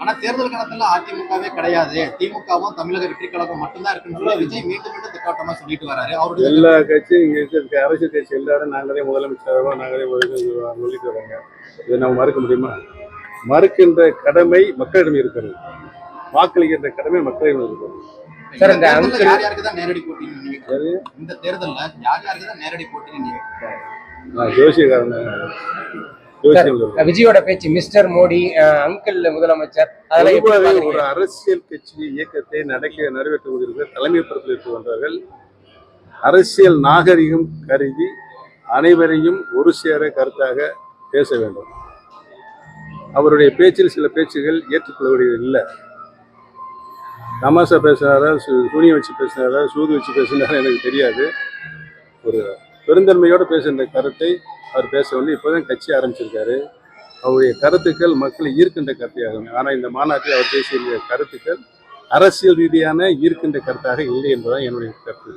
ஆனா தேர்தல் காலத்துல அதிமுகவே கிடையாது, திமுகவும் தமிழக வெற்றி கழகம் மட்டும்தான் இருக்குன்னு சொல்லி விஜய் மீண்டும் மீண்டும் திட்டவட்டமா சொல்லிட்டு வராரு. அவருடைய எல்லா கட்சியும் இங்க இருக்க அரசியல் கட்சி எல்லாரும் நாங்களே முதலமைச்சராக நாங்களே சொல்லிட்டு வராங்க. இதை நம்ம மறுக்க முடியுமா? மறுக்கின்ற கடமை மக்களிடம் இருக்கிறது, வாக்களிக்கின்ற கடமை மக்களிடம் இருக்கிறது. சார், இந்த தேர்தல்ல யார் யாருக்கு தான் நேரடி போட்டின்னு நினைக்கிறீங்க? இந்த தேர்தல்ல யார் யாருக்கு தான் நேரடி போட்டின்னு நினைக்கிறீங்க? ஜோசியக்காரன் விஜயோட பேச்சு மிஸ்டர் மோடி அங்கிள் முதலமைச்சர் அதெல்லாம் ஒரு அரசியல் கட்சி இயக்கத்தை நிறைவேற்றுவதற்கு தலைமை பொறுப்பில் இருந்து வந்தவர்கள் அரசியல் நாகரிகம் கருதி அனைவரையும் ஒரு சேர கருத்தாக பேச வேண்டும். அவருடைய பேச்சில் சில பேச்சுகள் ஏற்றுக்கொள்ளக்கூடியது இல்லை. தமாசா பேசுனாரா, துணியை வச்சு பேசினாரா, சூது வச்சு பேசினாரா எனக்கு தெரியாது. ஒரு பெருந்தன்மையோடு பேசுகின்ற கருத்தை அவர் பேச வந்து இப்போதான் கட்சி ஆரம்பிச்சிருக்காரு. அவருடைய கருத்துக்கள் மக்களை ஈர்க்கின்ற கருத்தையாகும். ஆனால் இந்த மாநாட்டில் அவர் பேசிய கருத்துக்கள் அரசியல் ரீதியான ஈர்க்கின்ற கருத்தாக இல்லை என்பதுதான் என்னுடைய கருத்து.